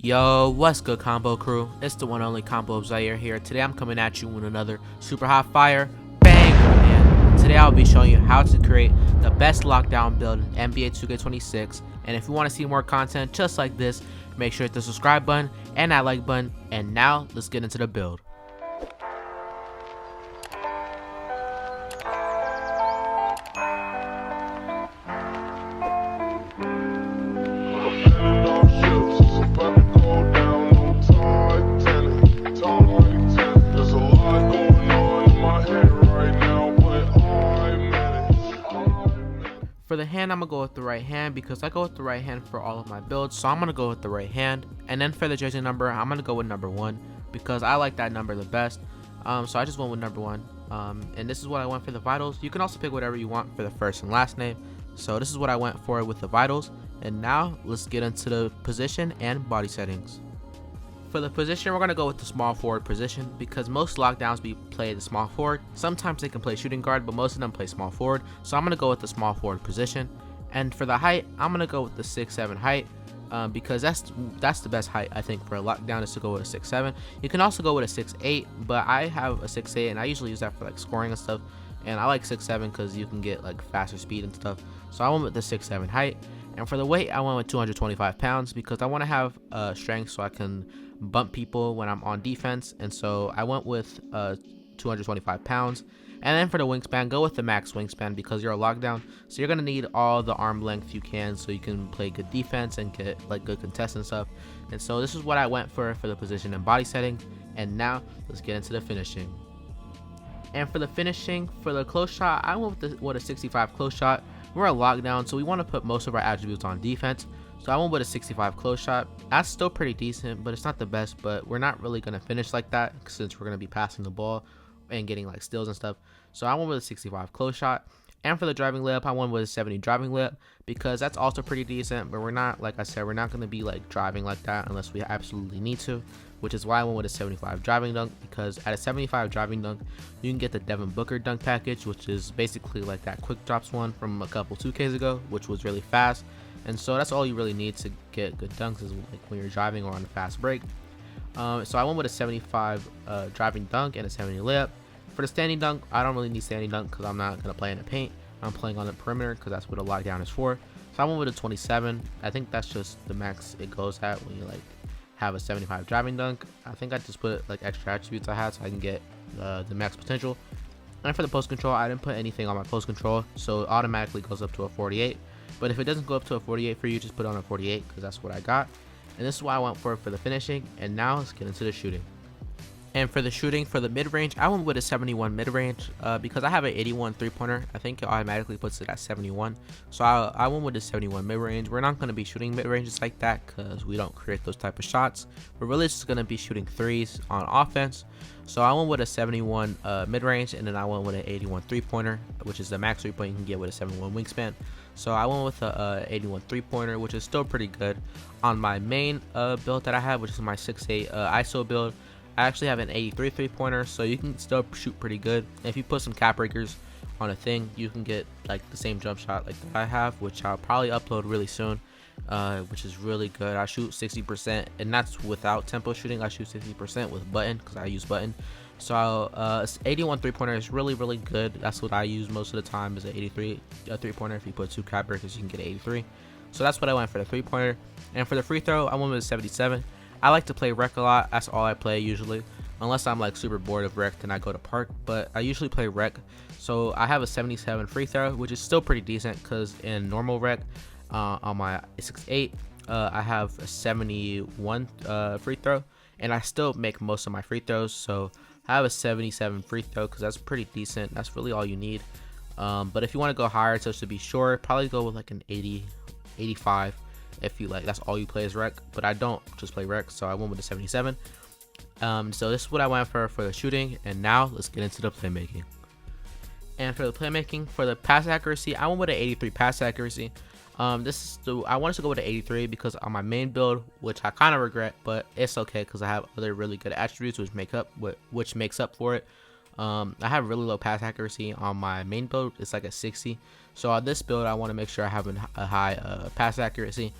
Yo, what's good, combo crew? It's the one only Combo Zaire here. Today I'm coming at you with another super hot fire banger, man. Today I'll be showing you how to create the best lockdown build in NBA 2K26. And if you want to see more content just like this, make sure to hit the subscribe button and that like button. And now let's get into the build. For the hand, I'm going to go with the right hand because I go with the right hand for all of my builds. So I'm going to go with the right hand. And then for the jersey number, I'm going to go with number 1 because I like that number the best. So I just went with number 1. And this is what I went for the vitals. You can also pick whatever you want for the first and last name. So this is what I went for with the vitals. And now let's get into the position and body settings. For the position, we're going to go with the small forward position because most lockdowns be played the small forward. Sometimes they can play shooting guard, but most of them play small forward. So I'm going to go with the small forward position. And for the height, I'm going to go with the 6'7" height because that's the best height, I think, for a lockdown is to go with a 6'7". You can also go with a 6'8", but I have a 6'8", and I usually use that for like scoring and stuff. And I like 6'7" because you can get like faster speed and stuff. So I went with the 6'7" height. And for the weight, I went with 225 pounds because I want to have strength so I can bump people when I'm on defense. And so I went with 225 pounds. And then for the wingspan, go with the max wingspan because you're a lockdown. So you're going to need all the arm length you can so you can play good defense and get like good contests and stuff. And so this is what I went for the position and body setting. And now let's get into the finishing. And for the finishing, for the close shot, I went with a 65 close shot. We're a lockdown, so we want to put most of our attributes on defense. So I went with a 65 close shot. That's still pretty decent, but it's not the best. But we're not really going to finish like that since we're going to be passing the ball and getting like steals and stuff. So I went with a 65 close shot. And for the driving layup, I went with a 70 driving layup because that's also pretty decent. But we're not, like I said, we're not going to be like driving like that unless we absolutely need to, which is why I went with a 75 driving dunk because at a 75 driving dunk, you can get the Devin Booker dunk package, which is basically like that quick drops one from a couple 2Ks ago, which was really fast. And so that's all you really need to get good dunks is like when you're driving or on a fast break. So I went with a 75 driving dunk and a 70 layup. For the standing dunk, I don't really need standing dunk because I'm not going to play in the paint. I'm playing on the perimeter because that's what a lockdown is for. So I went with a 27. I think that's just the max it goes at when you like have a 75 driving dunk. I think I just put like extra attributes I had so I can get the max potential. And for the post control, I didn't put anything on my post control, so it automatically goes up to a 48. But if it doesn't go up to a 48 for you, just put it on a 48 because that's what I got. And this is what I went for the finishing. And now let's get into the shooting. And for the shooting, for the mid-range, I went with a 71 mid-range because I have an 81 three-pointer. I think it automatically puts it at 71. So I went with a 71 mid-range. We're not going to be shooting mid-ranges like that because we don't create those type of shots. We're really just going to be shooting threes on offense. So I went with a 71 mid-range, and then I went with an 81 three-pointer, which is the max three-point you can get with a 71 wingspan. So I went with a 81 three-pointer, which is still pretty good. On my main build that I have, which is my 6'8 ISO build, I actually have an 83 three-pointer, so you can still shoot pretty good. If you put some cap breakers on a thing, you can get like the same jump shot like that I have, which I'll probably upload really soon, which is really good. I shoot 60%, and that's without tempo shooting. I shoot 60% with button because I use button. So 81 three-pointer is really, really good. That's what I use most of the time is an 83 three-pointer. If you put 2 cap breakers, you can get 83. So that's what I went for the three-pointer. And for the free throw, I went with a 77. I like to play rec a lot. That's all I play usually. Unless I'm like super bored of rec, then I go to park. But I usually play rec. So I have a 77 free throw, which is still pretty decent because in normal rec on my 6'8", I have a 71 free throw. And I still make most of my free throws. So I have a 77 free throw because that's pretty decent. That's really all you need. But if you want to go higher to be sure, probably go with like an 80, 85. If you like, that's all you play is rec, but I don't just play rec, so I went with the 77. So this is what I went for the shooting, and now let's get into the playmaking. And for the playmaking, for the pass accuracy, I went with an 83 pass accuracy. I wanted to go with an 83 because on my main build, which I kind of regret, but it's okay because I have other really good attributes which makes up for it. I have really low pass accuracy on my main build. It's like a 60. So on this build, I want to make sure I have a high pass accuracy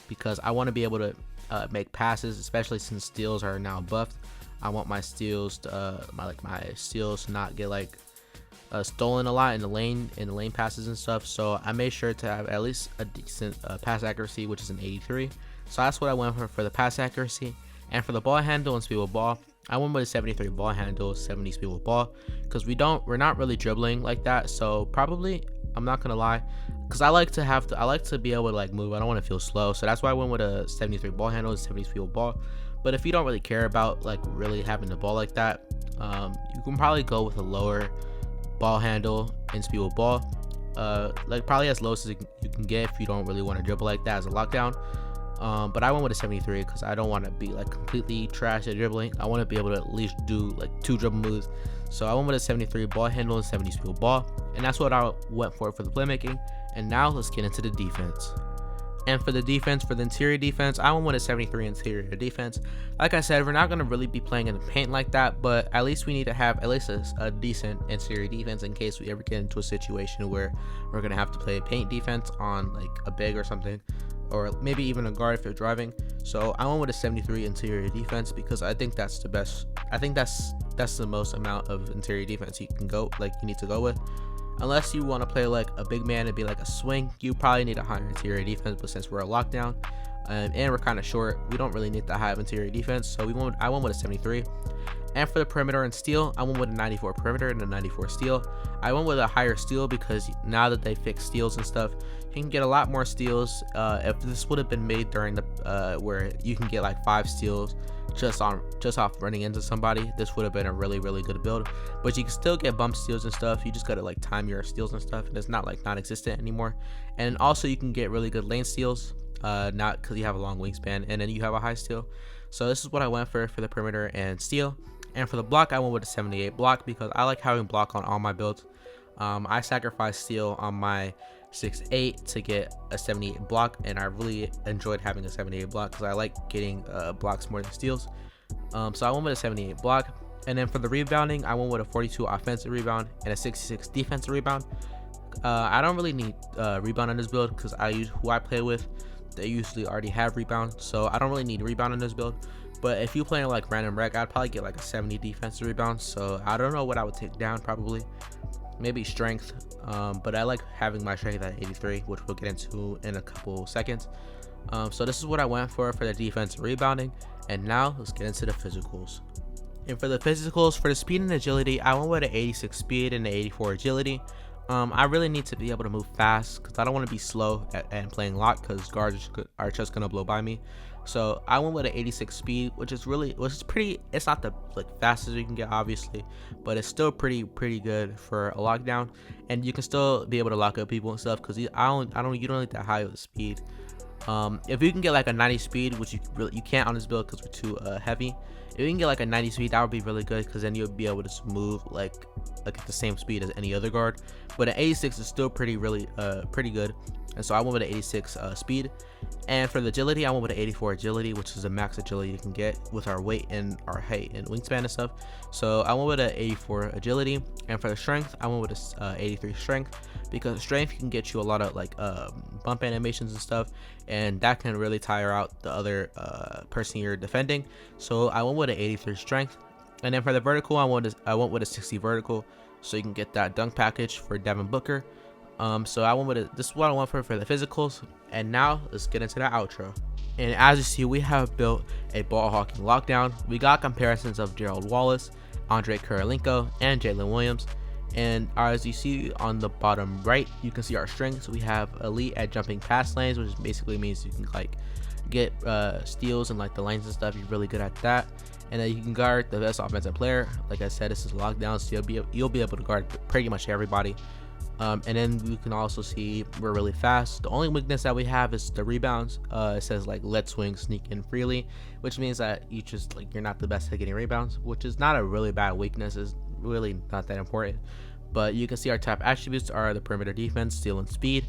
because I want to be able to make passes, especially since steals are now buffed. I want my steals to my steals to not get like stolen a lot in the lane passes and stuff. So I made sure to have at least a decent pass accuracy, which is an 83. So that's what I went for the pass accuracy. And for the ball handle and speed with ball, I went with a 73 ball handle, 70 speed with ball, because we're not really dribbling like that. So probably, I'm not gonna lie, because I like to be able to like move. I don't want to feel slow. So that's why I went with a 73 ball handle and 70 speed with ball. But if you don't really care about like really having the ball like that, you can probably go with a lower ball handle and speed with ball, like probably as low as you can get if you don't really want to dribble like that as a lockdown. But I went with a 73 because I don't want to be like completely trash at dribbling. I want to be able to at least do like 2 dribble moves. So I went with a 73 ball handle and 70 speed with ball, and that's what I went for the playmaking. And now let's get into the defense. And for the defense, for the interior defense, I went with a 73 interior defense. Like I said, we're not going to really be playing in the paint like that, but at least we need to have at least a decent interior defense in case we ever get into a situation where we're going to have to play a paint defense on like a big or something, or maybe even a guard if you're driving. So I went with a 73 interior defense because I think that's the best. I think that's the most amount of interior defense you need to go with. Unless you want to play like a big man and be like a swing, you probably need a higher interior defense. But since we're a lockdown and we're kind of short, we don't really need to have interior defense. So I went with a 73. And for the perimeter and steal, I went with a 94 perimeter and a 94 steal. I went with a higher steal because now that they fixed steals and stuff, you can get a lot more steals. If this would have been made during the where you can get like 5 steals just off running into somebody, this would have been a really good build. But you can still get bump steals and stuff. You just gotta like time your steals and stuff, and it's not like non-existent anymore. And also you can get really good lane steals, not because you have a long wingspan and then you have a high steal. So this is what I went for the perimeter and steal. And for the block, I went with a 78 block because I like having block on all my builds. I sacrificed steal on my 6'8" to get a 78 block, and I really enjoyed having a 78 block because I like getting blocks more than steals. So I went with a 78 block. And then for the rebounding, I went with a 42 offensive rebound and a 66 defensive rebound. I don't really need rebound on this build because who I play with, they usually already have rebound, so I don't really need rebound on this build. But if you play in like random rec, I'd probably get like a 70 defensive rebound. So I don't know what I would take down, probably maybe strength, but I like having my strength at 83, which we'll get into in a couple seconds. So this is what I went for the defensive rebounding. And now let's get into the physicals. And for the physicals, for the speed and agility, I went with an 86 speed and an 84 agility. I really need to be able to move fast because I don't want to be slow and playing lock because guards are just gonna blow by me. So I went with an 86 speed, which is pretty. It's not the like fastest you can get, obviously, but it's still pretty good for a lockdown, and you can still be able to lock up people and stuff because you don't need that high of a speed. If you can get like a 90 speed, which you can't on this build because we're too heavy. If you can get like a 90 speed, that would be really good because then you'll be able to move like at the same speed as any other guard. But an 86 is still pretty good. And so I went with an 86 speed. And for the agility, I went with an 84 agility, which is the max agility you can get with our weight and our height and wingspan and stuff. So I went with an 84 agility. And for the strength, I went with a 83 strength because strength can get you a lot of like bump animations and stuff, and that can really tire out the other person you're defending. So I went with an 83 strength. And then for the vertical, I went with a 60 vertical, so you can get that dunk package for Devin Booker. So I went with this is what I want for the physicals. And now let's get into the outro. And as you see, we have built a ball hawking lockdown. We got comparisons of Gerald Wallace, Andre Kirilenko, and Jalen Williams. And as you see on the bottom right, you can see our strengths. We have elite at jumping past lanes, which basically means you can like get steals and like the lanes and stuff. You're really good at that. And then you can guard the best offensive player. Like I said, this is lockdown, so you'll be able to guard pretty much everybody. And then we can also see we're really fast. The only weakness that we have is the rebounds. It says like let swing sneak in freely, which means that you're not the best at getting rebounds, which is not a really bad weakness. It's really not that important. But you can see our top attributes are the perimeter defense, steal, and speed.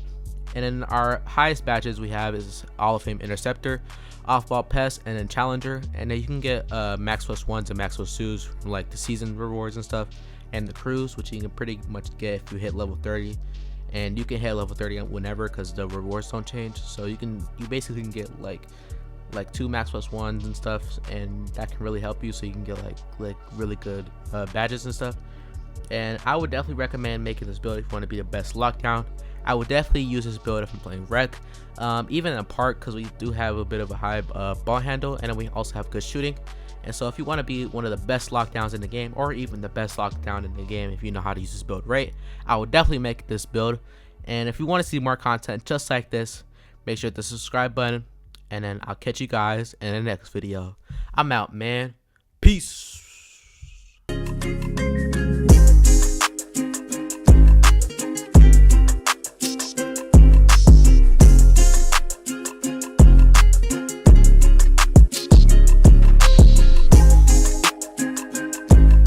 And then our highest badges we have is Hall of Fame interceptor, off-ball pest, and then challenger. And then you can get max plus 1s and max plus 2s from like the season rewards and stuff, and the cruise, which you can pretty much get if you hit level 30. And you can hit level 30 whenever because the rewards don't change. So you basically can get like like 2 max plus ones and stuff, and that can really help you so you can get like really good badges and stuff. And I would definitely recommend making this build if you want to be the best lockdown. I would definitely use this build if I'm playing rec, even in a park, because we do have a bit of a high ball handle, and then we also have good shooting. And so if you want to be one of the best lockdowns in the game, or even the best lockdown in the game if you know how to use this build right, I would definitely make this build. And if you want to see more content just like this, make sure to hit the subscribe button, and then I'll catch you guys in the next video. I'm out, man. Peace.